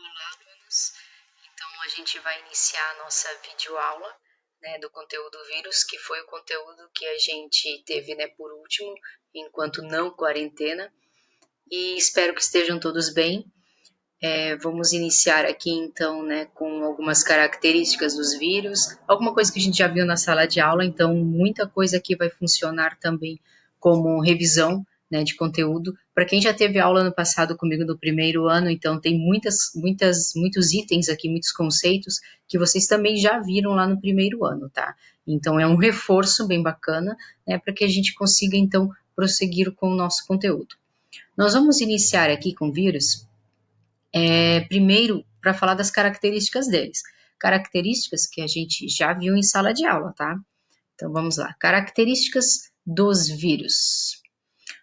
Olá, alunos! Então, a gente vai iniciar a nossa videoaula, né, do conteúdo vírus, que foi o conteúdo que a gente teve, né, por último, enquanto não quarentena, e espero que estejam todos bem. Vamos iniciar aqui, então, né, com algumas características dos vírus, alguma coisa que a gente já viu na sala de aula, então muita coisa aqui vai funcionar também como revisão, né, de conteúdo. Para quem já teve aula no passado comigo no primeiro ano, então tem muitos itens aqui, muitos conceitos que vocês também já viram lá no primeiro ano, tá? Então é um reforço bem bacana, né, para que a gente consiga, então, prosseguir com o nosso conteúdo. Nós vamos iniciar aqui com vírus, primeiro, para falar das características deles. Características que a gente já viu em sala de aula, tá? Então vamos lá. Características dos vírus.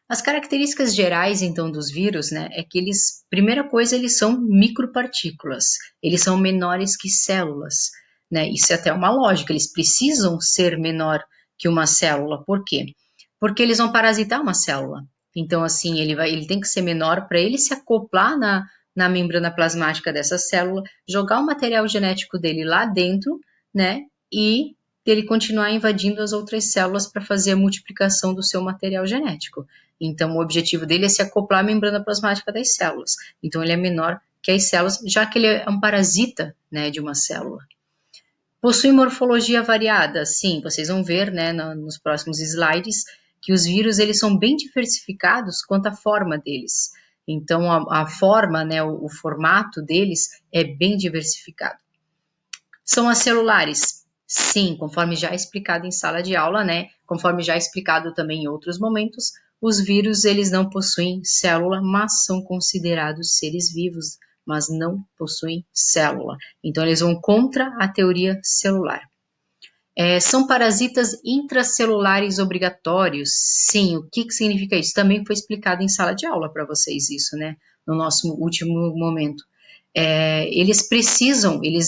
As características gerais, então, dos vírus, né, é que eles, primeira coisa, eles são micropartículas. Eles são menores que células, né? Isso é até uma lógica. Eles precisam ser menor que uma célula. Por quê? Porque eles vão parasitar uma célula. Então, assim, ele tem que ser menor para ele se acoplar na membrana plasmática dessa célula, jogar o material genético dele lá dentro, né? E ele continuar invadindo as outras células para fazer a multiplicação do seu material genético. Então, o objetivo dele é se acoplar à membrana plasmática das células. Então, ele é menor que as células, já que ele é um parasita, né, de uma célula. Possui morfologia variada? Sim, vocês vão ver, né, nos próximos slides, que os vírus eles são bem diversificados quanto à forma deles. Então, a forma, né, o formato deles é bem diversificado. São acelulares? Sim, conforme já explicado em sala de aula, né? Conforme já explicado também em outros momentos, os vírus eles não possuem célula, mas são considerados seres vivos, mas não possuem célula. Então eles vão contra a teoria celular. São parasitas intracelulares obrigatórios? Sim, o que significa isso? Também foi explicado em sala de aula para vocês isso, né? No nosso último momento. Eles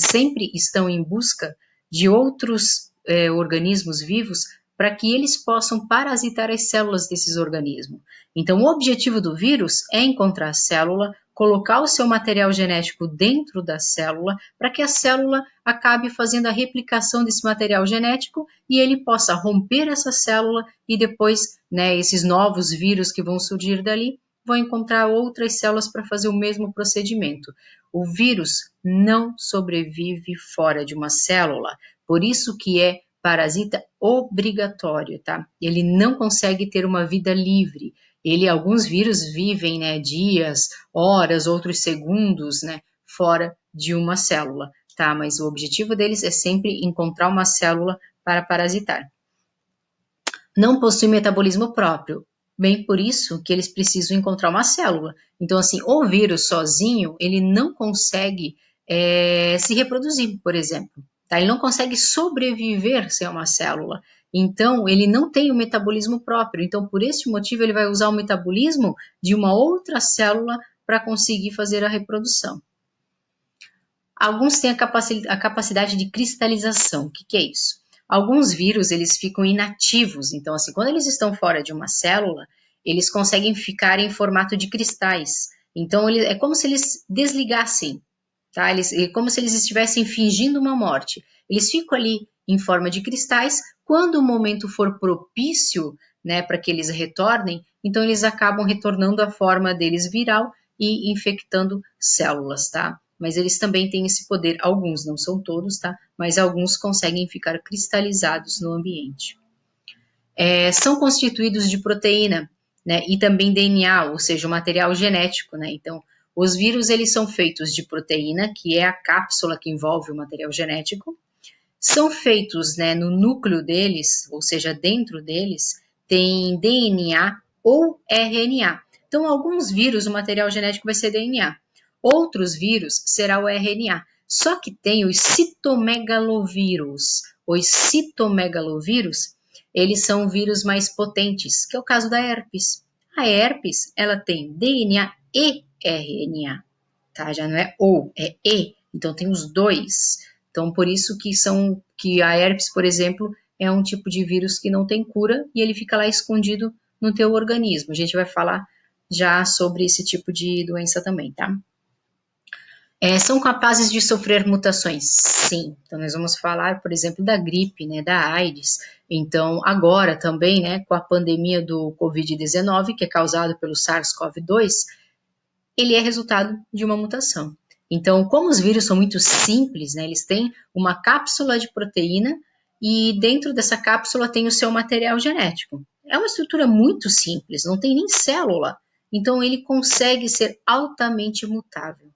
sempre estão em busca de outros organismos vivos para que eles possam parasitar as células desses organismos. Então, o objetivo do vírus é encontrar a célula, colocar o seu material genético dentro da célula, para que a célula acabe fazendo a replicação desse material genético e ele possa romper essa célula e depois, né, esses novos vírus que vão surgir dali vão encontrar outras células para fazer o mesmo procedimento. O vírus não sobrevive fora de uma célula, por isso que é parasita obrigatório, tá? Ele não consegue ter uma vida livre. Alguns vírus vivem, né, dias, horas, outros segundos, né, fora de uma célula, tá? Mas o objetivo deles é sempre encontrar uma célula para parasitar. Não possui metabolismo próprio. Bem por isso que eles precisam encontrar uma célula. Então, assim, o vírus sozinho, ele não consegue se reproduzir, por exemplo. Tá? Ele não consegue sobreviver sem uma célula. Então, ele não tem o metabolismo próprio. Então, por esse motivo, ele vai usar o metabolismo de uma outra célula para conseguir fazer a reprodução. Alguns têm a capacidade de cristalização. O que é isso? Alguns vírus, eles ficam inativos. Então, assim, quando eles estão fora de uma célula, eles conseguem ficar em formato de cristais. Então, é como se eles desligassem, tá? É como se eles estivessem fingindo uma morte. Eles ficam ali em forma de cristais. Quando o momento for propício, né, para que eles retornem, então eles acabam retornando à forma deles viral e infectando células, tá? Mas eles também têm esse poder, alguns, não são todos, tá? Mas alguns conseguem ficar cristalizados no ambiente. São constituídos de proteína, né? E também DNA, ou seja, o material genético, né? Então, os vírus, eles são feitos de proteína, que é a cápsula que envolve o material genético. São feitos, né, no núcleo deles, ou seja, dentro deles, tem DNA ou RNA. Então, alguns vírus, o material genético vai ser DNA. Outros vírus será o RNA. Só que tem os citomegalovírus. Os citomegalovírus, eles são vírus mais potentes, que é o caso da herpes. A herpes, ela tem DNA e RNA, tá? Já não é ou, é e. Então, tem os dois. Então, por isso que a herpes, por exemplo, é um tipo de vírus que não tem cura e ele fica lá escondido no teu organismo. A gente vai falar já sobre esse tipo de doença também, tá? São capazes de sofrer mutações? Sim. Então, nós vamos falar, por exemplo, da gripe, né, da AIDS. Então, agora também, né, com a pandemia do Covid-19, que é causado pelo SARS-CoV-2, ele é resultado de uma mutação. Então, como os vírus são muito simples, né, eles têm uma cápsula de proteína e dentro dessa cápsula tem o seu material genético. É uma estrutura muito simples, não tem nem célula. Então, ele consegue ser altamente mutável.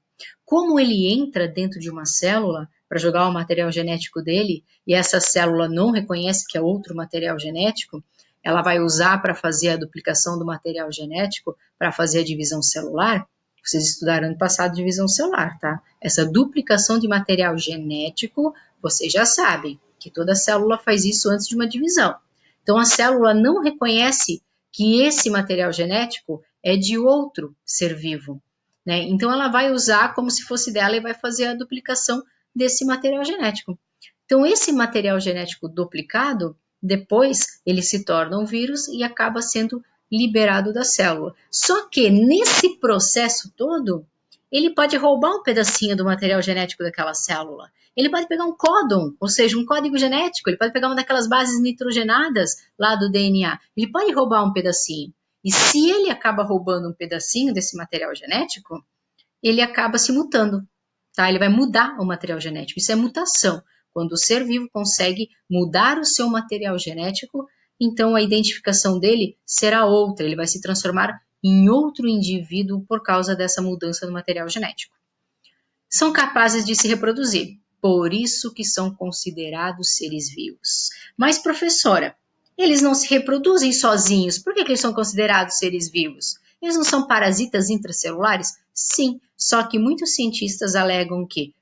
Como ele entra dentro de uma célula para jogar o material genético dele e essa célula não reconhece que é outro material genético, ela vai usar para fazer a duplicação do material genético, para fazer a divisão celular. Vocês estudaram no passado divisão celular, tá? Essa duplicação de material genético, vocês já sabem que toda célula faz isso antes de uma divisão. Então a célula não reconhece que esse material genético é de outro ser vivo, né? Então ela vai usar como se fosse dela e vai fazer a duplicação desse material genético. Então esse material genético duplicado, depois ele se torna um vírus e acaba sendo liberado da célula. Só que nesse processo todo, ele pode roubar um pedacinho do material genético daquela célula. Ele pode pegar um códon, ou seja, um código genético, ele pode pegar uma daquelas bases nitrogenadas lá do DNA. Ele pode roubar um pedacinho. E se ele acaba roubando um pedacinho desse material genético, ele acaba se mutando, tá? Ele vai mudar o material genético. Isso é mutação. Quando o ser vivo consegue mudar o seu material genético, então a identificação dele será outra. Ele vai se transformar em outro indivíduo por causa dessa mudança do material genético. São capazes de se reproduzir, por isso que são considerados seres vivos. Mas, professora, eles não se reproduzem sozinhos, por que eles são considerados seres vivos? Eles não são parasitas intracelulares? Sim, só que muitos cientistas alegam que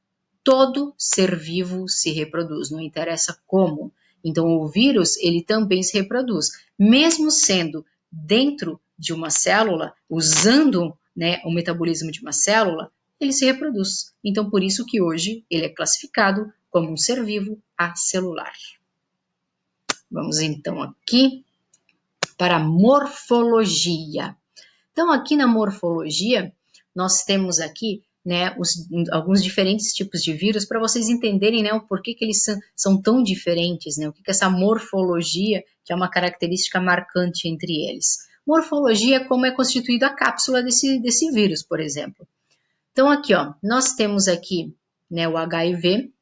todo ser vivo se reproduz, não interessa como. Então, o vírus, ele também se reproduz, mesmo sendo dentro de uma célula, usando, né, o metabolismo de uma célula, ele se reproduz. Então, por isso que hoje ele é classificado como um ser vivo acelular. Vamos então aqui para a morfologia. Então, aqui na morfologia, nós temos aqui, né, alguns diferentes tipos de vírus para vocês entenderem, né, o porquê que eles são tão diferentes, né, o que é essa morfologia, que é uma característica marcante entre eles. Morfologia é como é constituída a cápsula desse vírus, por exemplo. Então, aqui, ó, nós temos aqui, né, o HIV.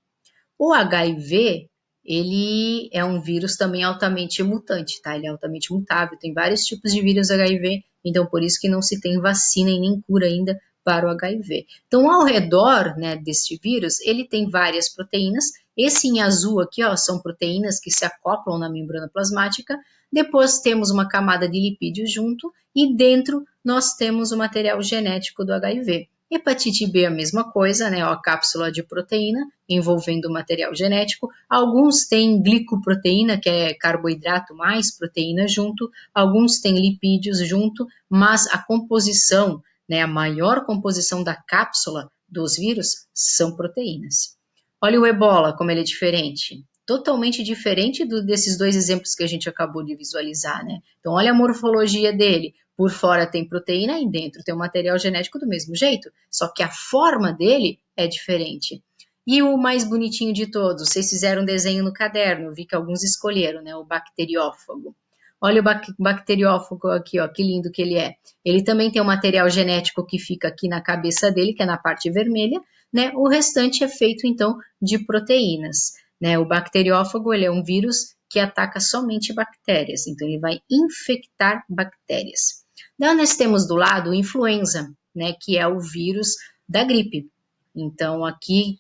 O HIV, ele é um vírus também altamente mutante, tá? Ele é altamente mutável, tem vários tipos de vírus HIV, então por isso que não se tem vacina e nem cura ainda para o HIV. Então, ao redor, né, deste vírus, ele tem várias proteínas. Esse em azul aqui, ó, são proteínas que se acoplam na membrana plasmática. Depois temos uma camada de lipídio junto e dentro nós temos o material genético do HIV. Hepatite B é a mesma coisa, né? A cápsula de proteína envolvendo o material genético. Alguns têm glicoproteína, que é carboidrato mais proteína junto. Alguns têm lipídios junto, mas a composição, né, a maior composição da cápsula dos vírus são proteínas. Olha o ebola, como ele é diferente. Totalmente diferente desses dois exemplos que a gente acabou de visualizar, né? Então, olha a morfologia dele. Por fora tem proteína e dentro tem o material genético do mesmo jeito, só que a forma dele é diferente. E o mais bonitinho de todos, vocês fizeram um desenho no caderno, eu vi que alguns escolheram, né? O bacteriófago. Olha o bacteriófago aqui, ó, que lindo que ele é. Ele também tem um material genético que fica aqui na cabeça dele, que é na parte vermelha, né? O restante é feito, então, de proteínas, né? O bacteriófago, ele é um vírus que ataca somente bactérias, então ele vai infectar bactérias. Daí nós temos do lado o influenza, né, que é o vírus da gripe. Então, aqui,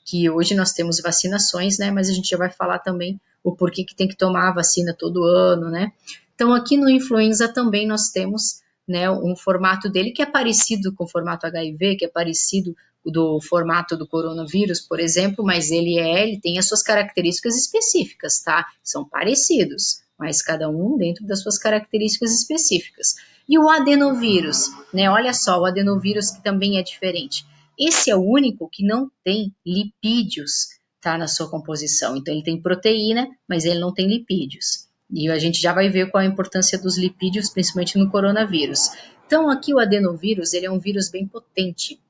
que hoje nós temos vacinações, né, mas a gente já vai falar também o porquê que tem que tomar a vacina todo ano, né. Então, aqui no influenza também nós temos, né, um formato dele que é parecido com o formato HIV, que é parecido do formato do coronavírus, por exemplo, mas ele tem as suas características específicas, tá? São parecidos, mas cada um dentro das suas características específicas. E o adenovírus, né? Olha só, o adenovírus que também é diferente. Esse é o único que não tem lipídios, tá, na sua composição. Então ele tem proteína, mas ele não tem lipídios. E a gente já vai ver qual a importância dos lipídios, principalmente no coronavírus. Então aqui o adenovírus, ele é um vírus bem potente.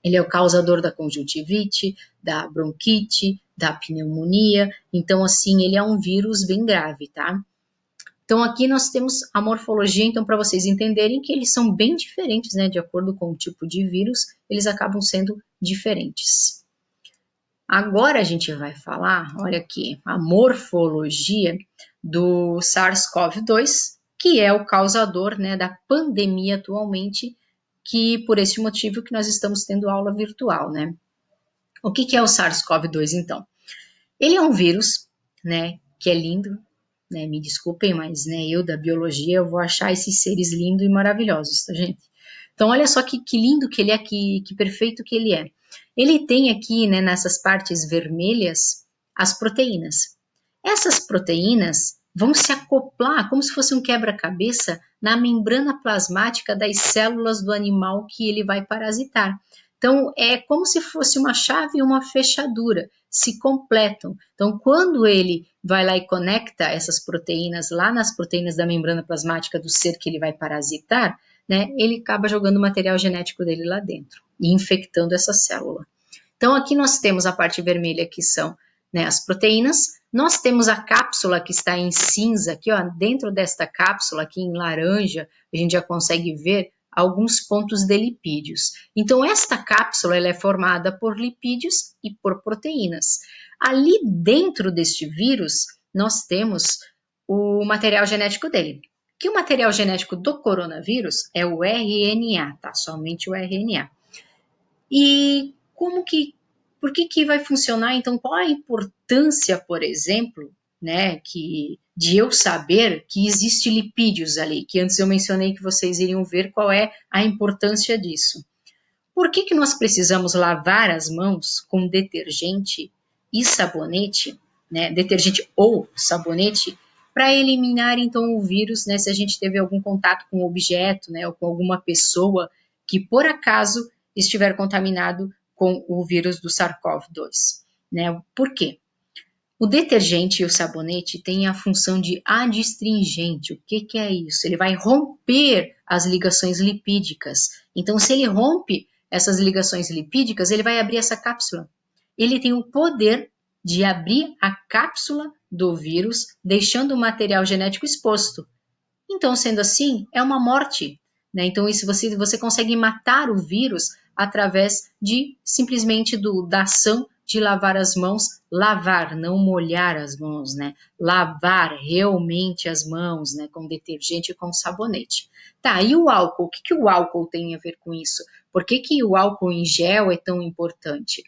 Ele é o causador da conjuntivite, da bronquite, da pneumonia. Então, assim, ele é um vírus bem grave, tá? Então, aqui nós temos a morfologia, então, para vocês entenderem que eles são bem diferentes, né? De acordo com o tipo de vírus, eles acabam sendo diferentes. Agora a gente vai falar, olha aqui, a morfologia do SARS-CoV-2, que é o causador, né, da pandemia atualmente, que por esse motivo que nós estamos tendo aula virtual, né? O que é o SARS-CoV-2, então? Ele é um vírus, né, que é lindo, né, me desculpem, mas, né, eu da biologia, eu vou achar esses seres lindos e maravilhosos, tá, gente? Então, olha só que lindo que ele é, que perfeito que ele é. Ele tem aqui, né, nessas partes vermelhas, as proteínas. Essas proteínas vão se acoplar como se fosse um quebra-cabeça na membrana plasmática das células do animal que ele vai parasitar. Então, é como se fosse uma chave e uma fechadura, se completam. Então, quando ele vai lá e conecta essas proteínas lá nas proteínas da membrana plasmática do ser que ele vai parasitar, né, ele acaba jogando o material genético dele lá dentro e infectando essa célula. Então, aqui nós temos a parte vermelha, que são, né, as proteínas. Nós temos a cápsula que está em cinza, aqui, ó, dentro desta cápsula, aqui em laranja, a gente já consegue ver alguns pontos de lipídios. Então, esta cápsula ela é formada por lipídios e por proteínas. Ali dentro deste vírus, nós temos o material genético dele. Que o material genético do coronavírus é o RNA, tá? Somente o RNA. E por que vai funcionar? Então, qual a importância, por exemplo, né, de eu saber que existe lipídios ali, que antes eu mencionei que vocês iriam ver qual é a importância disso. Por que nós precisamos lavar as mãos com detergente e sabonete, né, detergente ou sabonete, para eliminar então o vírus, né, se a gente teve algum contato com um objeto, né, ou com alguma pessoa que por acaso estiver contaminado com o vírus do SARS-CoV-2, né? Por quê? O detergente e o sabonete têm a função de adstringente. O que é isso? Ele vai romper as ligações lipídicas. Então, se ele rompe essas ligações lipídicas, ele vai abrir essa cápsula. Ele tem o poder de abrir a cápsula do vírus, deixando o material genético exposto. Então, sendo assim, é uma morte, né? Então, isso você consegue matar o vírus através de simplesmente da ação de lavar as mãos, lavar, não molhar as mãos, né? Lavar realmente as mãos, né? Com detergente e com sabonete. Tá, e o álcool? O que o álcool tem a ver com isso? Por que o álcool em gel é tão importante?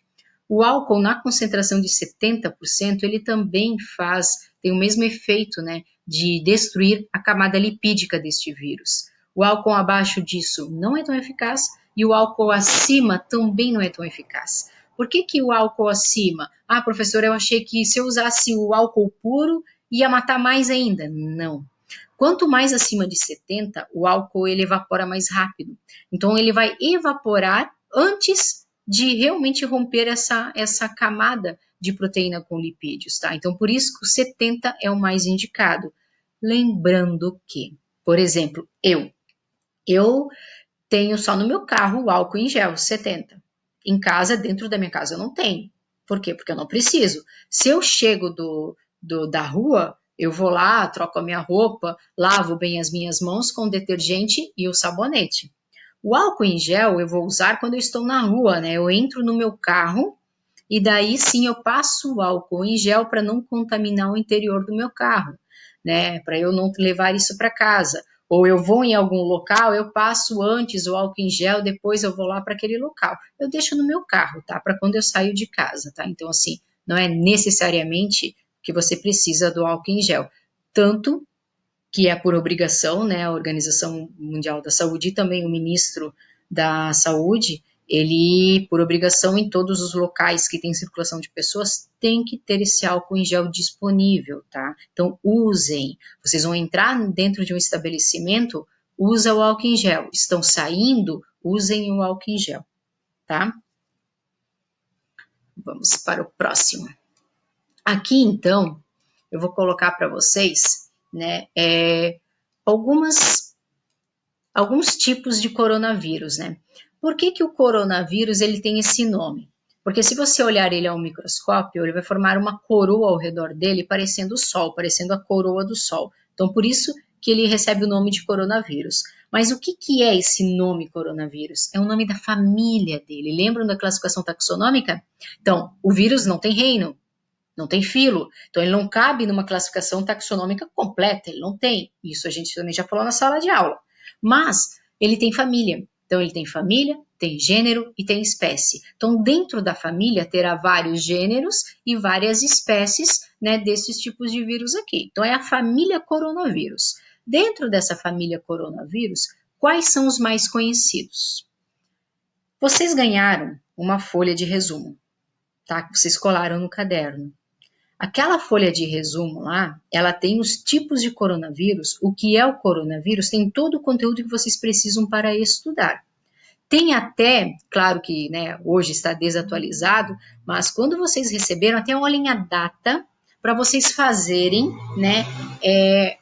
O álcool, na concentração de 70%, ele também tem o mesmo efeito, né, de destruir a camada lipídica deste vírus. O álcool abaixo disso não é tão eficaz e o álcool acima também não é tão eficaz. Por que o álcool acima? Ah, professor, eu achei que se eu usasse o álcool puro ia matar mais ainda. Não. Quanto mais acima de 70, o álcool ele evapora mais rápido. Então ele vai evaporar antes de realmente romper essa camada de proteína com lipídios, tá? Então, por isso que o 70 é o mais indicado. Lembrando que, por exemplo, eu tenho só no meu carro o álcool em gel, 70. Em casa, dentro da minha casa, eu não tenho. Por quê? Porque eu não preciso. Se eu chego da rua, eu vou lá, troco a minha roupa, lavo bem as minhas mãos com o detergente e o sabonete. O álcool em gel eu vou usar quando eu estou na rua, né? Eu entro no meu carro e daí sim eu passo o álcool em gel para não contaminar o interior do meu carro, né? Para eu não levar isso para casa. Ou eu vou em algum local, eu passo antes o álcool em gel, depois eu vou lá para aquele local. Eu deixo no meu carro, tá? Para quando eu saio de casa, tá? Então, assim, não é necessariamente que você precisa do álcool em gel. Tanto que é por obrigação, né, a Organização Mundial da Saúde e também o ministro da Saúde, ele, por obrigação, em todos os locais que tem circulação de pessoas, tem que ter esse álcool em gel disponível, tá? Então, usem. Vocês vão entrar dentro de um estabelecimento, usa o álcool em gel. Estão saindo, usem o álcool em gel, tá? Vamos para o próximo. Aqui, então, eu vou colocar para vocês, né, alguns tipos de coronavírus, né? Por que que o coronavírus ele tem esse nome? Porque se você olhar ele ao microscópio, ele vai formar uma coroa ao redor dele, parecendo o Sol, parecendo a coroa do Sol. Então, por isso que ele recebe o nome de coronavírus. Mas o que que é esse nome coronavírus? É o nome da família dele. Lembram da classificação taxonômica? Então, o vírus não tem reino, não tem filo, então ele não cabe numa classificação taxonômica completa, ele não tem. Isso a gente também já falou na sala de aula. Mas ele tem família. Então ele tem família, tem gênero e tem espécie. Então dentro da família terá vários gêneros e várias espécies, né, desses tipos de vírus aqui. Então é a família coronavírus. Dentro dessa família coronavírus, quais são os mais conhecidos? Vocês ganharam uma folha de resumo, tá? Que vocês colaram no caderno. Aquela folha de resumo lá, ela tem os tipos de coronavírus, o que é o coronavírus, tem todo o conteúdo que vocês precisam para estudar. Tem até, claro que né, hoje está desatualizado, mas quando vocês receberam, até olhem a data para vocês fazerem né,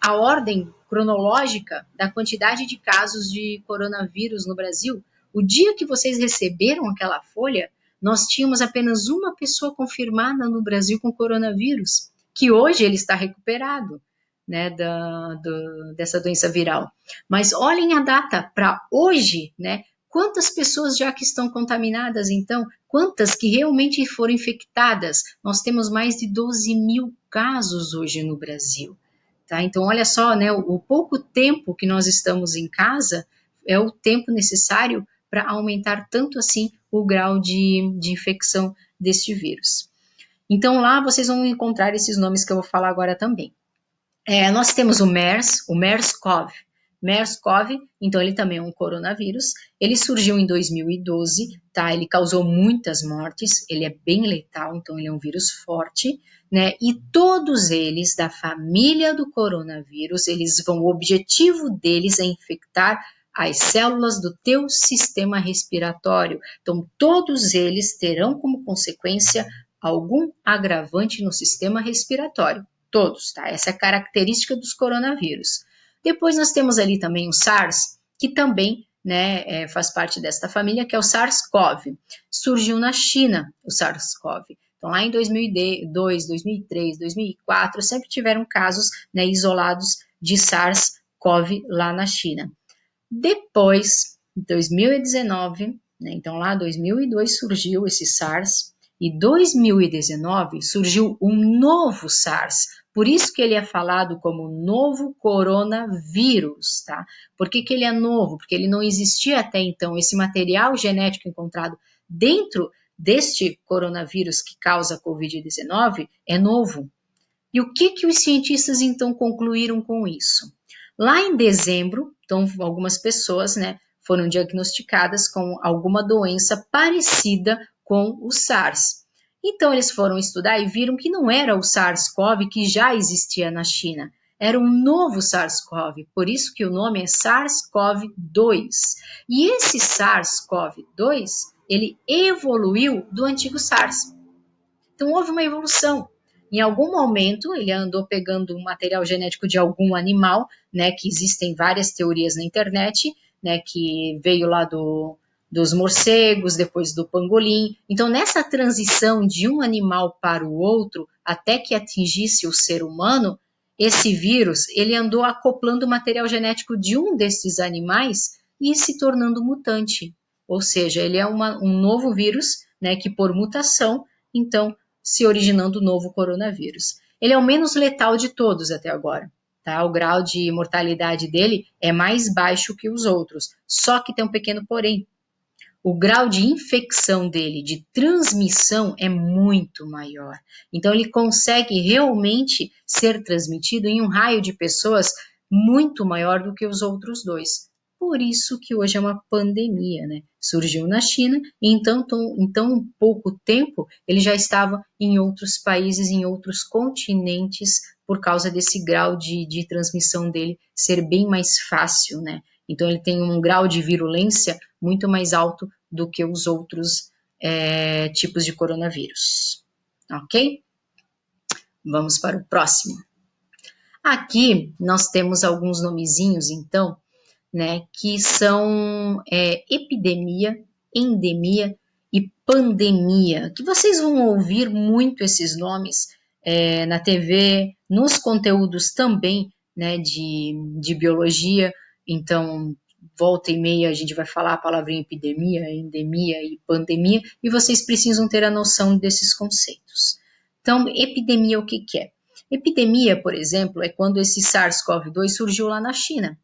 a ordem cronológica da quantidade de casos de coronavírus no Brasil. O dia que vocês receberam aquela folha, nós tínhamos apenas uma pessoa confirmada no Brasil com coronavírus, que hoje ele está recuperado né, dessa doença viral. Mas olhem a data para hoje, né? Quantas pessoas já que estão contaminadas, então? Quantas que realmente foram infectadas? Nós temos mais de 12 mil casos hoje no Brasil. Tá? Então, olha só, né, o pouco tempo que nós estamos em casa é o tempo necessário para aumentar tanto assim o grau de infecção deste vírus. Então, lá vocês vão encontrar esses nomes que eu vou falar agora também. Nós temos o MERS-CoV. MERS-CoV, então ele também é um coronavírus. Ele surgiu em 2012, tá? Ele causou muitas mortes, ele é bem letal, então ele é um vírus forte, né? E todos eles, da família do coronavírus, o objetivo deles é infectar as células do teu sistema respiratório. Então, todos eles terão como consequência algum agravante no sistema respiratório. Todos, tá? Essa é a característica dos coronavírus. Depois nós temos ali também o SARS, que também né, faz parte desta família, que é o SARS-CoV. Surgiu na China o SARS-CoV. Então, lá em 2002, 2003, 2004, sempre tiveram casos né, isolados de SARS-CoV lá na China. Depois, em 2019, né, então lá em 2002 surgiu esse SARS, e 2019 surgiu um novo SARS, por isso que ele é falado como novo coronavírus, tá? Por que que ele é novo? Porque ele não existia até então, esse material genético encontrado dentro deste coronavírus que causa a Covid-19 é novo. E o que que os cientistas então concluíram com isso? Lá em dezembro, então algumas pessoas, né, foram diagnosticadas com alguma doença parecida com o SARS. Então eles foram estudar e viram que não era o SARS-CoV que já existia na China, era um novo SARS-CoV, por isso que o nome é SARS-CoV-2. E esse SARS-CoV-2, ele evoluiu do antigo SARS. Então houve uma evolução. Em algum momento ele andou pegando um material genético de algum animal, né, que existem várias teorias na internet, né, que veio lá dos morcegos, depois do pangolim. Então nessa transição de um animal para o outro, até que atingisse o ser humano, esse vírus ele andou acoplando o material genético de um desses animais e se tornando mutante. Ou seja, ele é um novo vírus, né, que por mutação, então se originando o novo coronavírus. Ele é o menos letal de todos até agora. Tá? O grau de mortalidade dele é mais baixo que os outros, só que tem um pequeno porém. O grau de infecção dele, de transmissão, é muito maior. Então, ele consegue realmente ser transmitido em um raio de pessoas muito maior do que os outros dois. Por isso que hoje é uma pandemia, né? Surgiu na China e em tão pouco tempo ele já estava em outros países, em outros continentes, por causa desse grau de transmissão dele ser bem mais fácil, né? Então ele tem um grau de virulência muito mais alto do que os outros tipos de coronavírus. Ok? Vamos para o próximo. Aqui nós temos alguns nomezinhos, então, né, que são epidemia, endemia e pandemia, que vocês vão ouvir muito esses nomes na TV, nos conteúdos também, né, de biologia. Então, volta e meia a gente vai falar a palavrinha epidemia, endemia e pandemia, e vocês precisam ter a noção desses conceitos. Então, epidemia o que que é? Epidemia, por exemplo, é quando esse SARS-CoV-2 surgiu lá na China.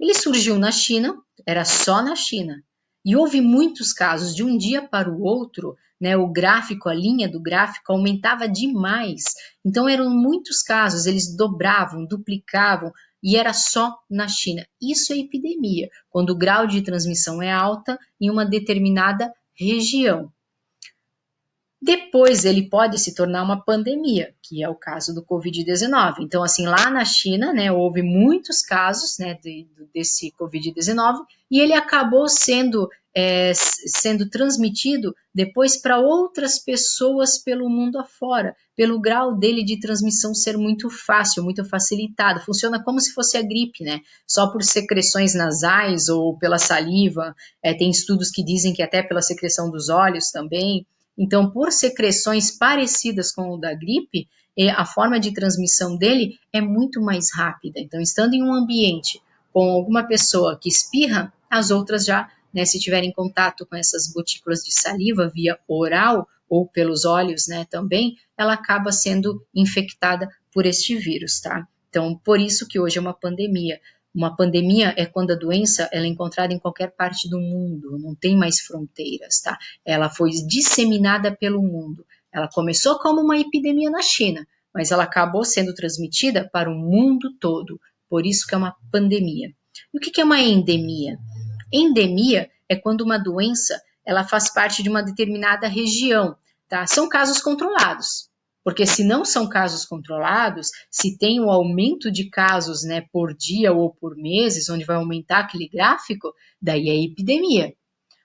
Ele surgiu na China, era só na China. E houve muitos casos, de um dia para o outro, né, o gráfico, a linha do gráfico aumentava demais. Então eram muitos casos, eles dobravam, duplicavam, e era só na China. Isso é epidemia, quando o grau de transmissão é alta em uma determinada região. Depois ele pode se tornar uma pandemia, que é o caso do Covid-19. Então, assim, lá na China, né, houve muitos casos, né, desse Covid-19 e ele acabou sendo transmitido depois para outras pessoas pelo mundo afora, pelo grau dele de transmissão ser muito fácil, muito facilitado. Funciona como se fosse a gripe, né? Só por secreções nasais ou pela saliva. Tem estudos que dizem que até pela secreção dos olhos também. Então, por secreções parecidas com o da gripe, a forma de transmissão dele é muito mais rápida. Então, estando em um ambiente com alguma pessoa que espirra, as outras já, né, se tiverem contato com essas gotículas de saliva via oral ou pelos olhos, né, também, ela acaba sendo infectada por este vírus, tá? Então, por isso que hoje é uma pandemia. Uma pandemia é quando a doença ela é encontrada em qualquer parte do mundo, não tem mais fronteiras, tá? Ela foi disseminada pelo mundo. Ela começou como uma epidemia na China, mas ela acabou sendo transmitida para o mundo todo. Por isso que é uma pandemia. E o que é uma endemia? Endemia é quando uma doença ela faz parte de uma determinada região, tá? São casos controlados. Porque se não são casos controlados, se tem um aumento de casos, né, por dia ou por meses, onde vai aumentar aquele gráfico, daí é epidemia.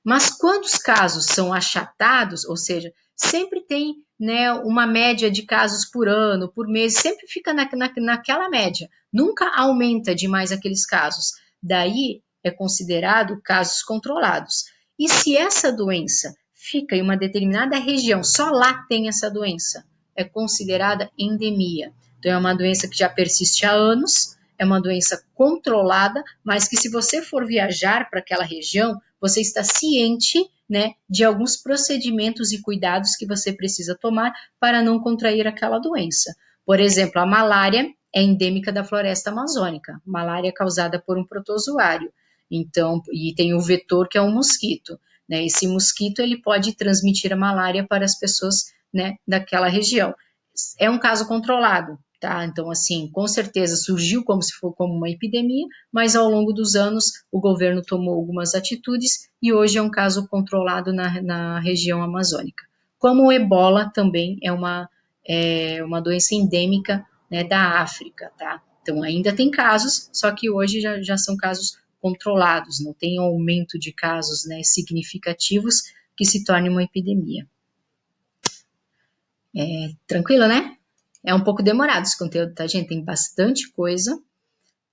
Mas quando os casos são achatados, ou seja, sempre tem, né, uma média de casos por ano, por mês, sempre fica naquela média, nunca aumenta demais aqueles casos. Daí é considerado casos controlados. E se essa doença fica em uma determinada região, só lá tem essa doença, é considerada endemia. Então é uma doença que já persiste há anos, é uma doença controlada, mas que se você for viajar para aquela região, você está ciente, né, de alguns procedimentos e cuidados que você precisa tomar para não contrair aquela doença. Por exemplo, a malária é endêmica da floresta amazônica, malária causada por um protozoário. Então, e tem o vetor que é um mosquito, né? Esse mosquito ele pode transmitir a malária para as pessoas, né, daquela região. É um caso controlado, tá? Então, assim, com certeza surgiu como se for como uma epidemia, mas ao longo dos anos o governo tomou algumas atitudes e hoje é um caso controlado na região amazônica. Como o ebola também é uma doença endêmica, né, da África, tá? Então, ainda tem casos, só que hoje já são casos controlados, não tem aumento de casos, né, significativos que se torne uma epidemia. Tranquilo, né? É um pouco demorado esse conteúdo, tá, gente? Tem bastante coisa.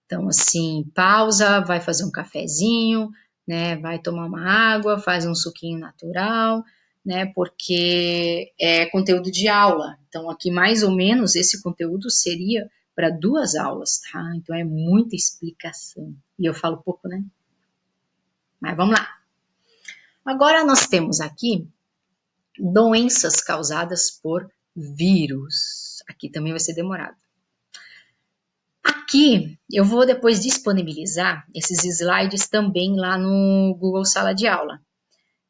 Então, assim, pausa, vai fazer um cafezinho, né? Vai tomar uma água, faz um suquinho natural, né? Porque é conteúdo de aula. Então, aqui mais ou menos esse conteúdo seria para 2 aulas, tá? Então, é muita explicação. E eu falo pouco, né? Mas vamos lá. Agora nós temos aqui doenças causadas por vírus. Aqui também vai ser demorado. Aqui eu vou depois disponibilizar esses slides também lá no Google Sala de Aula.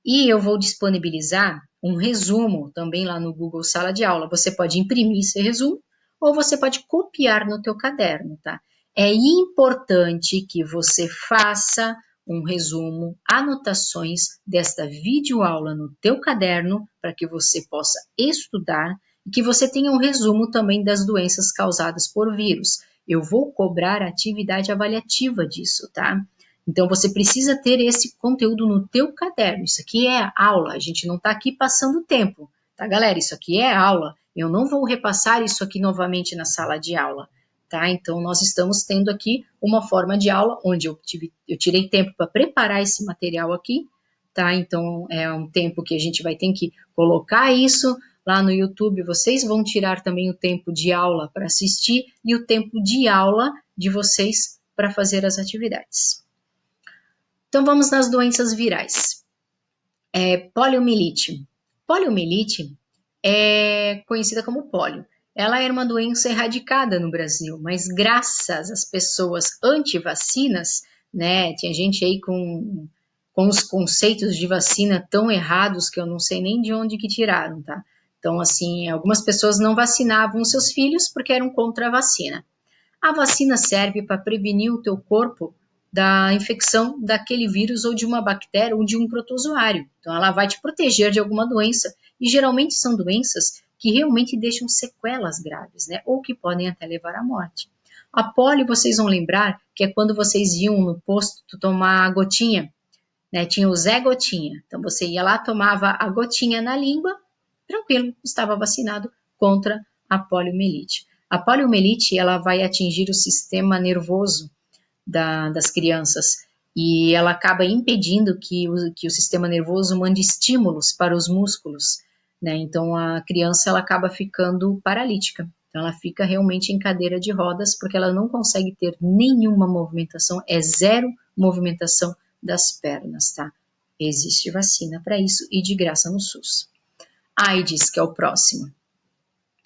E eu vou disponibilizar um resumo também lá no Google Sala de Aula. Você pode imprimir esse resumo ou você pode copiar no teu caderno, tá? É importante que você faça um resumo, anotações desta videoaula no teu caderno para que você possa estudar e que você tenha um resumo também das doenças causadas por vírus. Eu vou cobrar a atividade avaliativa disso, tá? Então, você precisa ter esse conteúdo no teu caderno. Isso aqui é aula, a gente não está aqui passando tempo, tá, galera? Isso aqui é aula. Eu não vou repassar isso aqui novamente na sala de aula, tá? Então, nós estamos tendo aqui uma forma de aula onde eu tirei tempo para preparar esse material aqui, tá? Então, é um tempo que a gente vai ter que colocar isso lá no YouTube. Vocês vão tirar também o tempo de aula para assistir e o tempo de aula de vocês para fazer as atividades. Então, vamos nas doenças virais. Poliomielite. Poliomielite é conhecida como pólio. Ela era uma doença erradicada no Brasil, mas graças às pessoas anti-vacinas, né, tinha gente aí com os conceitos de vacina tão errados que eu não sei nem de onde que tiraram, tá? Então, assim, algumas pessoas não vacinavam seus filhos porque eram contra a vacina. A vacina serve para prevenir o teu corpo da infecção daquele vírus ou de uma bactéria ou de um protozoário. Então, ela vai te proteger de alguma doença e geralmente são doenças que realmente deixam sequelas graves, né? Ou que podem até levar à morte. A polio, vocês vão lembrar que é quando vocês iam no posto tomar a gotinha, né? Tinha o Zé Gotinha. Então, você ia lá, tomava a gotinha na língua, tranquilo, estava vacinado contra a poliomielite. A poliomielite, ela vai atingir o sistema nervoso das crianças e ela acaba impedindo que o sistema nervoso mande estímulos para os músculos, né? Então, a criança, ela acaba ficando paralítica. Então, ela fica realmente em cadeira de rodas porque ela não consegue ter nenhuma movimentação, é zero movimentação das pernas, tá? Existe vacina para isso e de graça no SUS. AIDS, que é o próximo.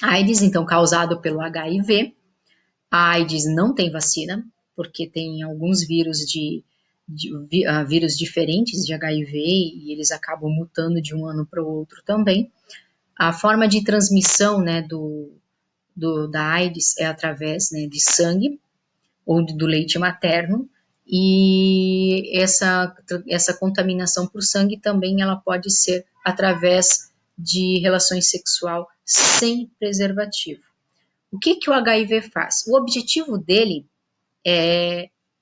AIDS, então, causado pelo HIV. A AIDS não tem vacina, porque tem alguns vírus diferentes de HIV e eles acabam mutando de um ano para o outro também. A forma de transmissão, né, da AIDS é através, né, de sangue ou do leite materno, e essa contaminação por sangue também ela pode ser através de relações sexual sem preservativo. O que o HIV faz? O objetivo dele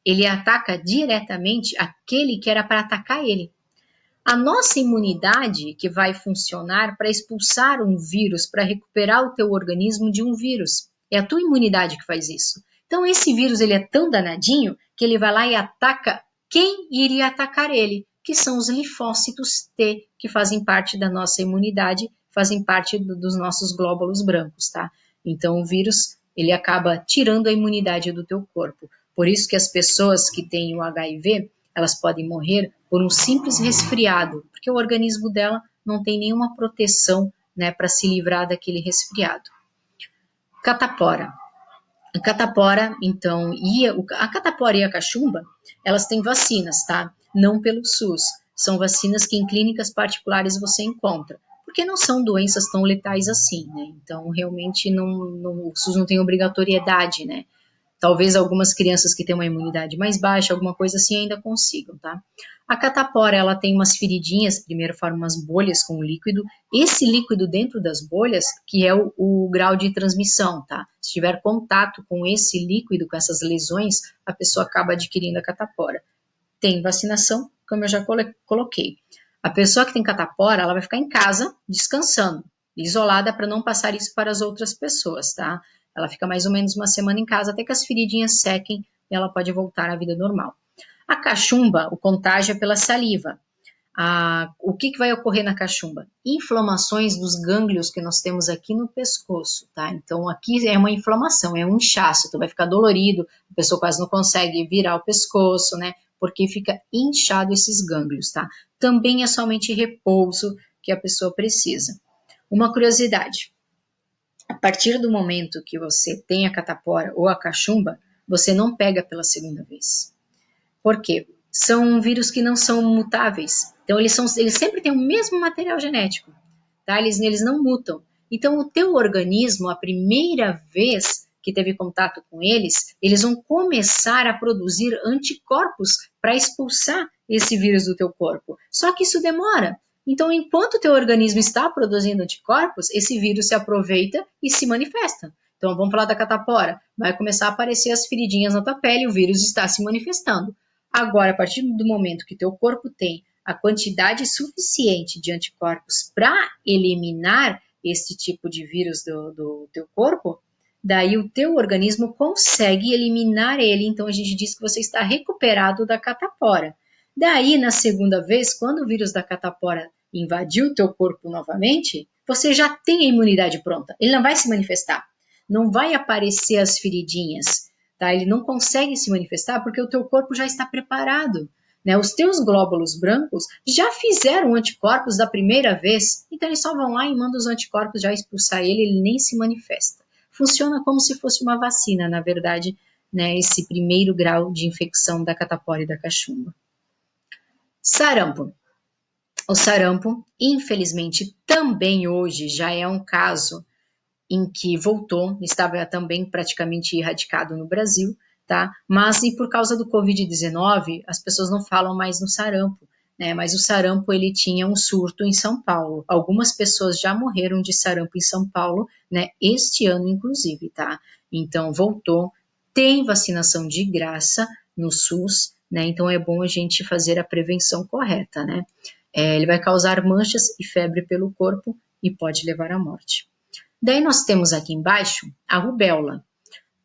ele ataca diretamente aquele que era para atacar ele. A nossa imunidade que vai funcionar para expulsar um vírus, para recuperar o teu organismo de um vírus. É a tua imunidade que faz isso. Então esse vírus ele é tão danadinho que ele vai lá e ataca quem iria atacar ele, que são os linfócitos T, que fazem parte da nossa imunidade, fazem parte dos nossos glóbulos brancos, tá? Então o vírus ele acaba tirando a imunidade do teu corpo. Por isso que as pessoas que têm o HIV, elas podem morrer por um simples resfriado, porque o organismo dela não tem nenhuma proteção, né, para se livrar daquele resfriado. Catapora. A catapora, então, a catapora e a cachumba, elas têm vacinas, tá? Não pelo SUS. São vacinas que em clínicas particulares você encontra, porque não são doenças tão letais assim, né? Então, realmente, o SUS não tem obrigatoriedade, né? Talvez algumas crianças que têm uma imunidade mais baixa, alguma coisa assim, ainda consigam, tá? A catapora, ela tem umas feridinhas, primeiro forma umas bolhas com líquido. Esse líquido dentro das bolhas, que é o grau de transmissão, tá? Se tiver contato com esse líquido, com essas lesões, a pessoa acaba adquirindo a catapora. Tem vacinação, como eu já coloquei. A pessoa que tem catapora, ela vai ficar em casa, descansando, isolada para não passar isso para as outras pessoas, tá? Ela fica mais ou menos uma semana em casa até que as feridinhas sequem e ela pode voltar à vida normal. A cachumba, o contágio é pela saliva. O que vai ocorrer na cachumba? Inflamações dos gânglios que nós temos aqui no pescoço, tá? Então aqui é uma inflamação, é um inchaço, então vai ficar dolorido, a pessoa quase não consegue virar o pescoço, né? Porque fica inchado esses gânglios, tá? Também é somente repouso que a pessoa precisa. Uma curiosidade, a partir do momento que você tem a catapora ou a cachumba, você não pega pela segunda vez. Por quê? São vírus que não são mutáveis. Então, eles sempre têm o mesmo material genético. Tá? Eles não mutam. Então, o teu organismo, a primeira vez que teve contato com eles vão começar a produzir anticorpos para expulsar esse vírus do teu corpo. Só que isso demora. Então, enquanto o teu organismo está produzindo anticorpos, esse vírus se aproveita e se manifesta. Então, vamos falar da catapora. Vai começar a aparecer as feridinhas na tua pele, o vírus está se manifestando. Agora, a partir do momento que teu corpo tem a quantidade suficiente de anticorpos para eliminar esse tipo de vírus do teu corpo, daí o teu organismo consegue eliminar ele. Então, a gente diz que você está recuperado da catapora. Daí, na segunda vez, quando o vírus da catapora invadiu o teu corpo novamente, você já tem a imunidade pronta. Ele não vai se manifestar. Não vai aparecer as feridinhas, tá? Ele não consegue se manifestar porque o teu corpo já está preparado, né? Os teus glóbulos brancos já fizeram anticorpos da primeira vez, então eles só vão lá e mandam os anticorpos já expulsar ele nem se manifesta. Funciona como se fosse uma vacina, na verdade, né? Esse primeiro grau de infecção da catapora e da cachumba. Sarampo. O sarampo, infelizmente, também hoje já é um caso em que voltou, estava também praticamente erradicado no Brasil, tá? Mas e por causa do Covid-19, as pessoas não falam mais no sarampo, né? Mas o sarampo, ele tinha um surto em São Paulo. Algumas pessoas já morreram de sarampo em São Paulo, né? Este ano, inclusive, tá? Então, voltou, tem vacinação de graça no SUS, né? Então, é bom a gente fazer a prevenção correta, né? Ele vai causar manchas e febre pelo corpo e pode levar à morte. Daí nós temos aqui embaixo a rubéola.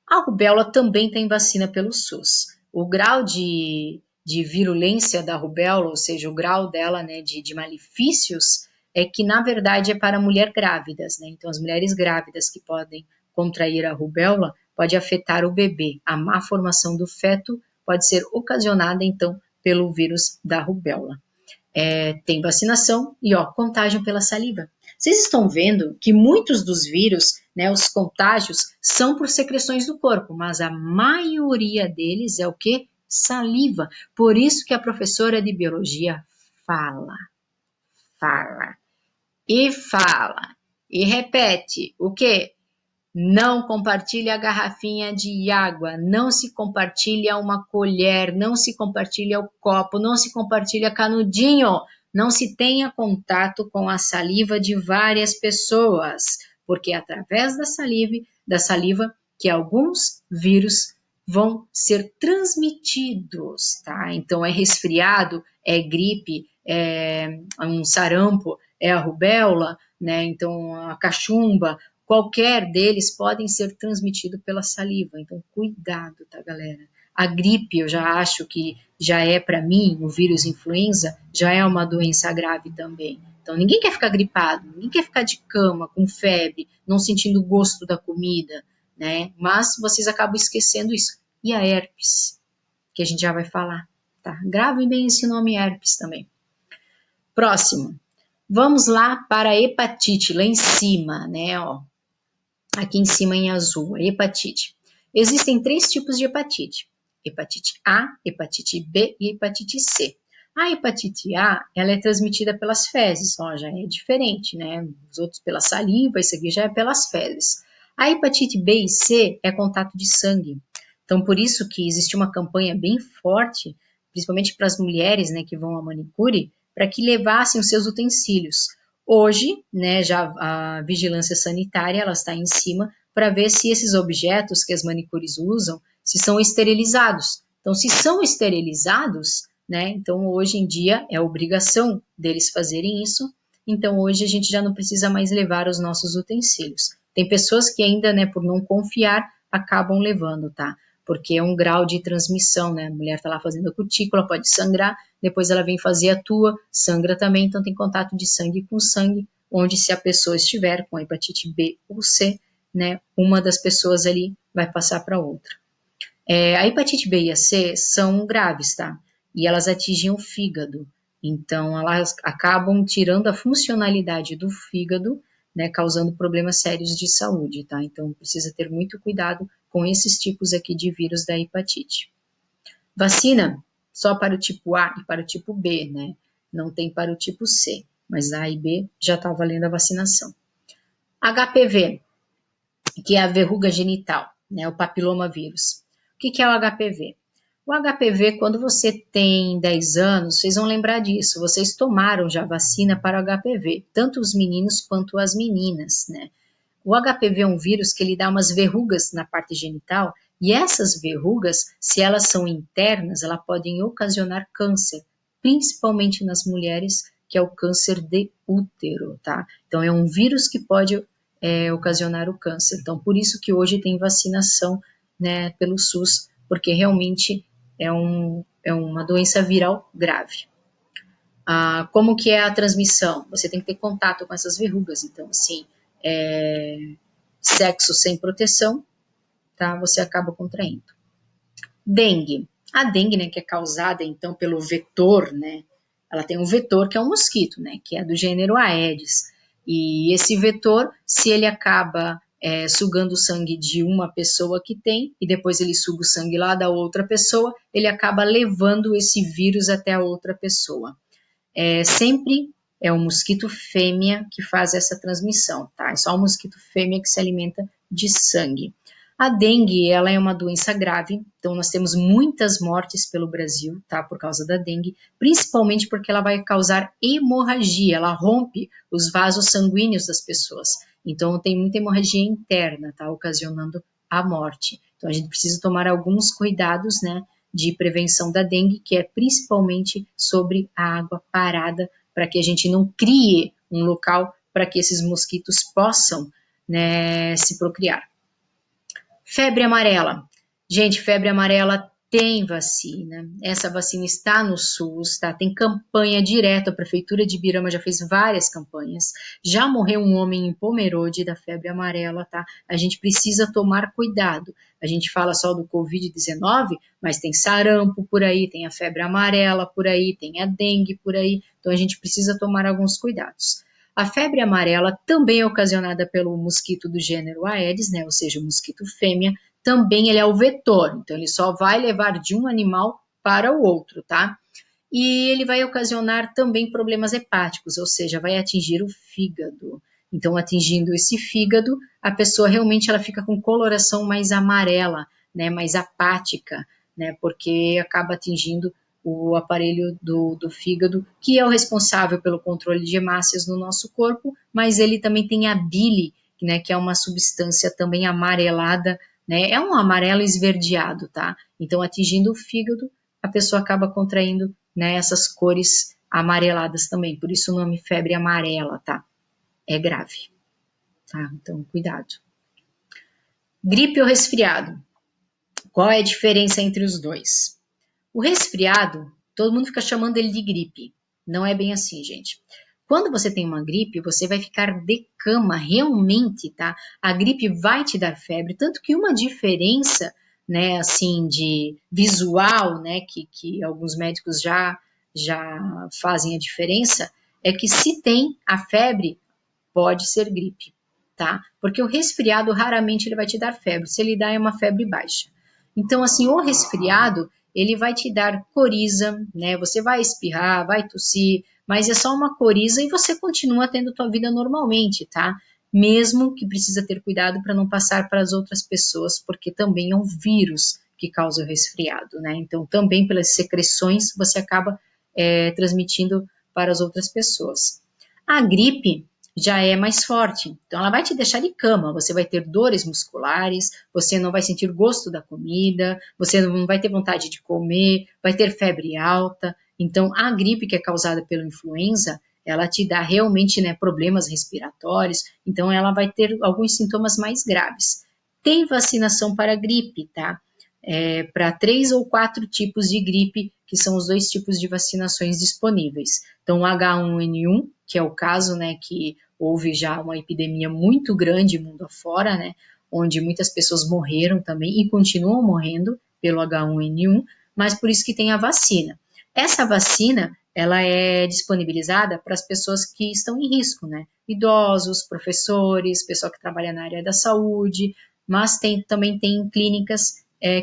A rubéola também tem vacina pelo SUS. O grau de virulência da rubéola, ou seja, o grau dela, né, de malefícios, é que na verdade é para mulheres grávidas, né? Então as mulheres grávidas que podem contrair a rubéola pode afetar o bebê. A má formação do feto pode ser ocasionada então pelo vírus da rubéola. Tem vacinação e contágio pela saliva. Vocês estão vendo que muitos dos vírus, né, os contágios, são por secreções do corpo, mas a maioria deles é o que? Saliva. Por isso que a professora de biologia fala, fala e fala e repete o que? Não compartilha a garrafinha de água, não se compartilha uma colher, não se compartilha o copo, não se compartilha canudinho, não se tenha contato com a saliva de várias pessoas, porque é através da saliva que alguns vírus vão ser transmitidos, tá? Então é resfriado, é gripe, é um sarampo, é a rubéola, né? Então a cachumba, qualquer deles podem ser transmitidos pela saliva, então cuidado, tá, galera? A gripe, eu já acho que já é, para mim, o vírus influenza, já é uma doença grave também. Então, ninguém quer ficar gripado, ninguém quer ficar de cama, com febre, não sentindo o gosto da comida, né? Mas vocês acabam esquecendo isso. E a herpes, que a gente já vai falar, tá? Gravem bem esse nome, herpes também. Próximo. Vamos lá para a hepatite, lá em cima, né? Ó, aqui em cima em azul, a hepatite. Existem 3 tipos de hepatite: hepatite A, hepatite B e hepatite C. A hepatite A, ela é transmitida pelas fezes, ó, já é diferente, né? Os outros pela saliva, isso aqui já é pelas fezes. A hepatite B e C é contato de sangue. Então, por isso que existe uma campanha bem forte, principalmente para as mulheres, né, que vão à manicure, para que levassem os seus utensílios. Hoje, né, já a vigilância sanitária ela está em cima para ver se esses objetos que as manicures usam, se são esterilizados. Então, se são esterilizados, né, então hoje em dia é obrigação deles fazerem isso. Então, hoje a gente já não precisa mais levar os nossos utensílios. Tem pessoas que ainda, né, por não confiar, acabam levando, tá? Porque é um grau de transmissão, né? A mulher está lá fazendo a cutícula, pode sangrar, depois ela vem fazer a tua, sangra também, então tem contato de sangue com sangue, onde se a pessoa estiver com hepatite B ou C, né, uma das pessoas ali vai passar para outra. A hepatite B e a C são graves, tá? E elas atingem o fígado, então elas acabam tirando a funcionalidade do fígado, né, causando problemas sérios de saúde, tá? Então precisa ter muito cuidado com esses tipos aqui de vírus da hepatite. Vacina só para o tipo A e para o tipo B, né? Não tem para o tipo C, mas A e B já está valendo a vacinação. HPV, que é a verruga genital, né? O papilomavírus. O que é o HPV? O HPV, quando você tem 10 anos, vocês vão lembrar disso, vocês tomaram já vacina para o HPV, tanto os meninos quanto as meninas, né? O HPV é um vírus que ele dá umas verrugas na parte genital e essas verrugas, se elas são internas, elas podem ocasionar câncer, principalmente nas mulheres, que é o câncer de útero, tá? Então é um vírus que pode ocasionar o câncer. Então por isso que hoje tem vacinação, né, pelo SUS, porque realmente é uma doença viral grave. Como que é a transmissão? Você tem que ter contato com essas verrugas, então, assim, sexo sem proteção, tá? Você acaba contraindo. Dengue. A dengue, né, que é causada, então, pelo vetor, né? Ela tem um vetor que é um mosquito, né? Que é do gênero Aedes. E esse vetor, se ele acaba sugando o sangue de uma pessoa que tem, e depois ele suga o sangue lá da outra pessoa, ele acaba levando esse vírus até a outra pessoa. Sempre é o mosquito fêmea que faz essa transmissão, tá? É só o mosquito fêmea que se alimenta de sangue. A dengue, ela é uma doença grave, então nós temos muitas mortes pelo Brasil, tá? Por causa da dengue, principalmente porque ela vai causar hemorragia, ela rompe os vasos sanguíneos das pessoas. Então tem muita hemorragia interna, tá? Ocasionando a morte. Então a gente precisa tomar alguns cuidados, né? De prevenção da dengue, que é principalmente sobre a água parada, para que a gente não crie um local para que esses mosquitos possam, né, se procriar. Febre amarela. Gente, febre amarela tem vacina. Essa vacina está no SUS, tá? Tem campanha direta. A Prefeitura de Ibirama já fez várias campanhas. Já morreu um homem em Pomerode da febre amarela, tá? A gente precisa tomar cuidado. A gente fala só do Covid-19, mas tem sarampo por aí, tem a febre amarela por aí, tem a dengue por aí. Então a gente precisa tomar alguns cuidados. A febre amarela também é ocasionada pelo mosquito do gênero Aedes, né, ou seja, o mosquito fêmea, também ele é o vetor, então ele só vai levar de um animal para o outro, tá? E ele vai ocasionar também problemas hepáticos, ou seja, vai atingir o fígado. Então, atingindo esse fígado, a pessoa realmente ela fica com coloração mais amarela, né, mais apática, né, porque acaba atingindo o aparelho do fígado, que é o responsável pelo controle de hemácias no nosso corpo, mas ele também tem a bile, né, que é uma substância também amarelada, né, é um amarelo esverdeado, tá? Então, atingindo o fígado, a pessoa acaba contraindo, né, essas cores amareladas também, por isso o nome febre amarela, tá? É grave, tá? Então, cuidado. Gripe ou resfriado? Qual é a diferença entre os dois? O resfriado, todo mundo fica chamando ele de gripe. Não é bem assim, gente. Quando você tem uma gripe, você vai ficar de cama, realmente, tá? A gripe vai te dar febre, tanto que uma diferença, né, assim, de visual, né, que alguns médicos já fazem a diferença, é que se tem a febre, pode ser gripe, tá? Porque o resfriado raramente ele vai te dar febre, se ele dá é uma febre baixa. Então, assim, o resfriado, ele vai te dar coriza, né? Você vai espirrar, vai tossir, mas é só uma coriza e você continua tendo tua vida normalmente, tá? Mesmo que precisa ter cuidado para não passar para as outras pessoas, porque também é um vírus que causa o resfriado, né? Então, também pelas secreções, você acaba transmitindo para as outras pessoas. A gripe já é mais forte, então ela vai te deixar de cama, você vai ter dores musculares, você não vai sentir gosto da comida, você não vai ter vontade de comer, vai ter febre alta. Então a gripe que é causada pela influenza, ela te dá realmente, né, problemas respiratórios, então ela vai ter alguns sintomas mais graves. Tem vacinação para gripe, tá? Para 3 ou 4 tipos de gripe, que são os 2 tipos de vacinações disponíveis. Então, o H1N1, que é o caso, né, que houve já uma epidemia muito grande mundo afora, né, onde muitas pessoas morreram também e continuam morrendo pelo H1N1, mas por isso que tem a vacina. Essa vacina, ela é disponibilizada para as pessoas que estão em risco, né, idosos, professores, pessoal que trabalha na área da saúde, mas também tem clínicas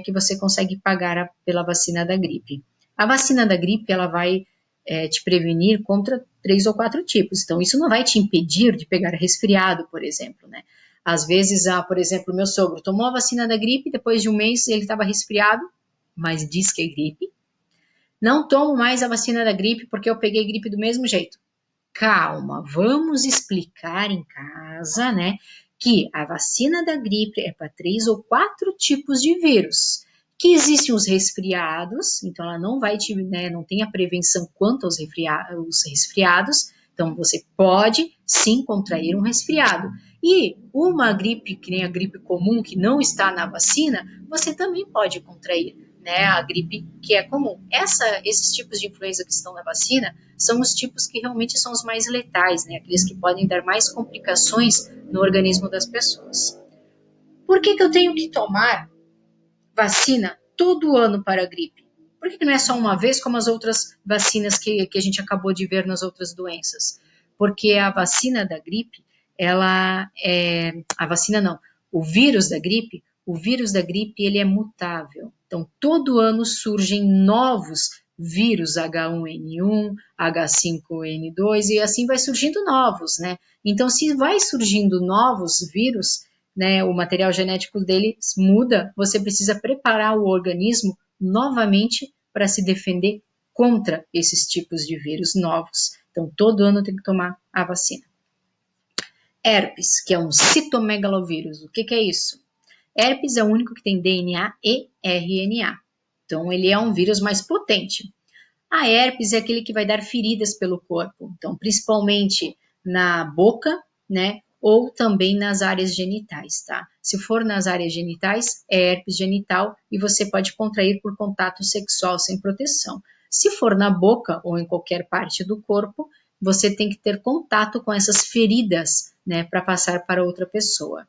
que você consegue pagar pela vacina da gripe. A vacina da gripe, ela vai te prevenir contra 3 ou 4 tipos. Então, isso não vai te impedir de pegar resfriado, por exemplo, né? Às vezes, por exemplo, meu sogro tomou a vacina da gripe, depois de um mês ele estava resfriado, mas diz que é gripe. Não tomo mais a vacina da gripe porque eu peguei gripe do mesmo jeito. Calma, vamos explicar em casa, né, que a vacina da gripe é para 3 ou 4 tipos de vírus. Que existem os resfriados, então ela não vai te, né, não tem a prevenção quanto aos resfriados, então você pode sim contrair um resfriado. E uma gripe, que nem a gripe comum, que não está na vacina, você também pode contrair, né, a gripe que é comum. Esses tipos de influenza que estão na vacina são os tipos que realmente são os mais letais, né, aqueles que podem dar mais complicações no organismo das pessoas. Por que eu tenho que tomar vacina todo ano para a gripe? Por que não é só uma vez como as outras vacinas que a gente acabou de ver nas outras doenças? Porque a vacina da gripe, a vacina não, o vírus da gripe ele é mutável. Então, todo ano surgem novos vírus H1N1, H5N2 e assim vai surgindo novos, né? Então, se vai surgindo novos vírus, né, o material genético dele muda, você precisa preparar o organismo novamente para se defender contra esses tipos de vírus novos. Então, todo ano tem que tomar a vacina. Herpes, que é um citomegalovírus. O que é isso? Herpes é o único que tem DNA e RNA. Então, ele é um vírus mais potente. A herpes é aquele que vai dar feridas pelo corpo. Então, principalmente na boca, né? Ou também nas áreas genitais, tá? Se for nas áreas genitais, é herpes genital e você pode contrair por contato sexual sem proteção. Se for na boca ou em qualquer parte do corpo, você tem que ter contato com essas feridas, né, para passar para outra pessoa.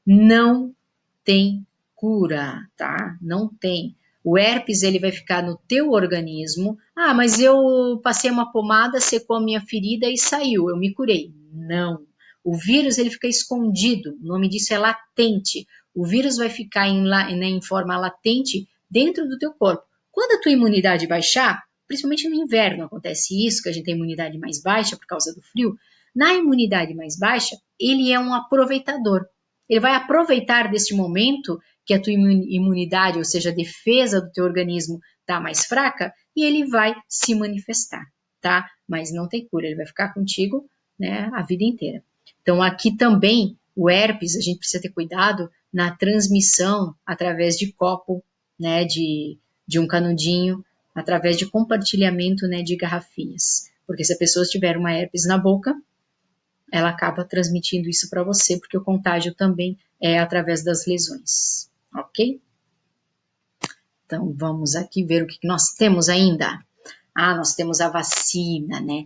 Não tem cura, tá? Não tem. O herpes ele vai ficar no teu organismo. Ah, mas eu passei uma pomada, secou a minha ferida e saiu, eu me curei. Não. O vírus ele fica escondido, o nome disso é latente. O vírus vai ficar em forma latente dentro do teu corpo. Quando a tua imunidade baixar, principalmente no inverno acontece isso, que a gente tem imunidade mais baixa por causa do frio, na imunidade mais baixa, ele é um aproveitador. Ele vai aproveitar deste momento que a tua imunidade, ou seja, a defesa do teu organismo está mais fraca, e ele vai se manifestar, tá? Mas não tem cura, ele vai ficar contigo, né, a vida inteira. Então, aqui também, o herpes, a gente precisa ter cuidado na transmissão através de copo, né, de um canudinho, através de compartilhamento, né, de garrafinhas. Porque se a pessoa tiver uma herpes na boca, ela acaba transmitindo isso para você, porque o contágio também é através das lesões, ok? Então, vamos aqui ver o que nós temos ainda. Ah, nós temos a vacina, né?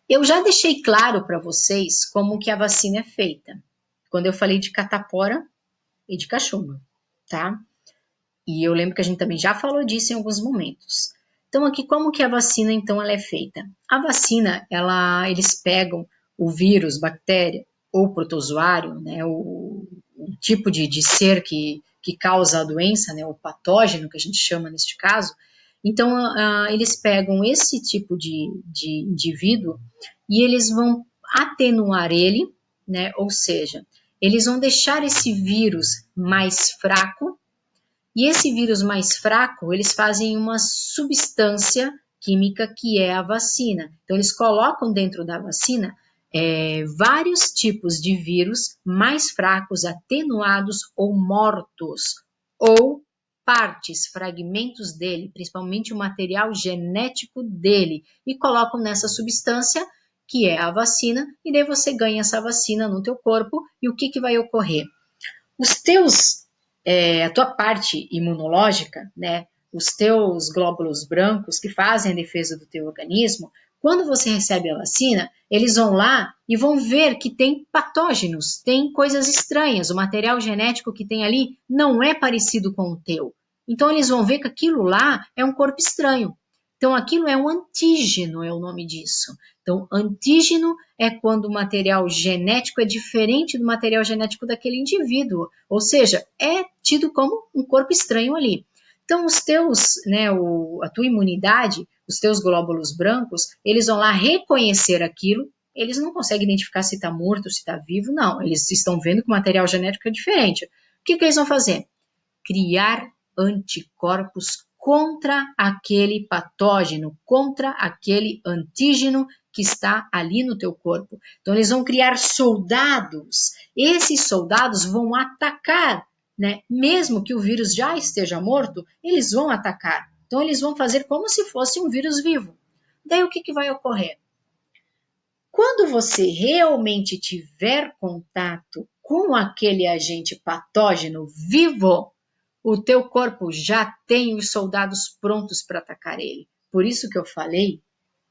Eu já deixei claro para vocês como que a vacina é feita, quando eu falei de catapora e de cachumba, tá? E eu lembro que a gente também já falou disso em alguns momentos. Então, aqui, como que a vacina, então, ela é feita? A vacina, eles pegam o vírus, bactéria ou protozoário, né, o tipo de ser que causa a doença, né, o patógeno, que a gente chama neste caso. Então, eles pegam esse tipo de indivíduo e eles vão atenuar ele, né, ou seja, eles vão deixar esse vírus mais fraco. E esse vírus mais fraco, eles fazem uma substância química que é a vacina. Então, eles colocam dentro da vacina vários tipos de vírus mais fracos, atenuados ou mortos, ou partes, fragmentos dele, principalmente o material genético dele, e colocam nessa substância que é a vacina, e daí você ganha essa vacina no teu corpo, e o que vai ocorrer? A tua parte imunológica, né, os teus glóbulos brancos que fazem a defesa do teu organismo, quando você recebe a vacina, eles vão lá e vão ver que tem patógenos, tem coisas estranhas, o material genético que tem ali não é parecido com o teu. Então eles vão ver que aquilo lá é um corpo estranho. Então aquilo é um antígeno, é o nome disso. Então antígeno é quando o material genético é diferente do material genético daquele indivíduo, ou seja, é tido como um corpo estranho ali. Então, a tua imunidade, os teus glóbulos brancos, eles vão lá reconhecer aquilo, eles não conseguem identificar se está morto, se está vivo, não, eles estão vendo que o material genético é diferente. O que eles vão fazer? Criar anticorpos contra aquele patógeno, contra aquele antígeno que está ali no teu corpo. Então, eles vão criar soldados. Esses soldados vão atacar, né? Mesmo que o vírus já esteja morto, eles vão atacar. Então, eles vão fazer como se fosse um vírus vivo. Daí, o que vai ocorrer? Quando você realmente tiver contato com aquele agente patógeno vivo, o teu corpo já tem os soldados prontos para atacar ele. Por isso que eu falei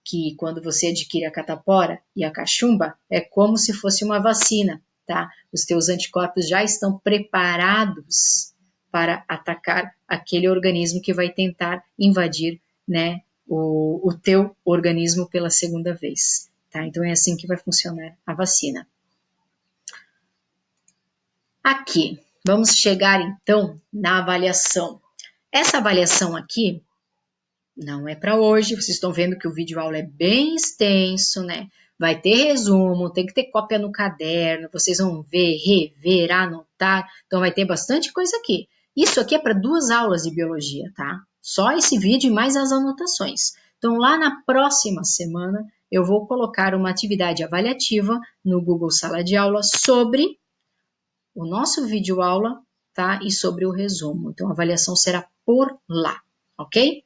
que quando você adquire a catapora e a cachumba, é como se fosse uma vacina, tá? Os teus anticorpos já estão preparados para atacar aquele organismo que vai tentar invadir, né, o teu organismo pela segunda vez, tá? Então é assim que vai funcionar a vacina. Aqui, vamos chegar então na avaliação. Essa avaliação aqui não é para hoje, vocês estão vendo que o vídeo aula é bem extenso, né? Vai ter resumo, tem que ter cópia no caderno, vocês vão ver, rever, anotar, então vai ter bastante coisa aqui. Isso aqui é para 2 aulas de biologia, tá? Só esse vídeo e mais as anotações. Então lá na próxima semana eu vou colocar uma atividade avaliativa no Google Sala de Aula sobre o nosso vídeo aula, tá? E sobre o resumo. Então a avaliação será por lá, ok?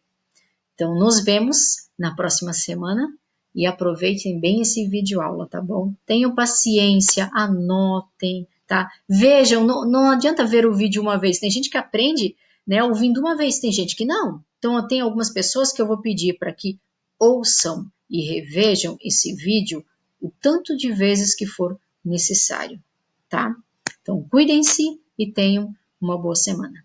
Então, nos vemos na próxima semana e aproveitem bem esse vídeo aula, tá bom? Tenham paciência, anotem, tá? Vejam, não adianta ver o vídeo uma vez. Tem gente que aprende, né, ouvindo uma vez, tem gente que não. Então, eu tenho algumas pessoas que eu vou pedir para que ouçam e revejam esse vídeo o tanto de vezes que for necessário, tá? Então, cuidem-se e tenham uma boa semana.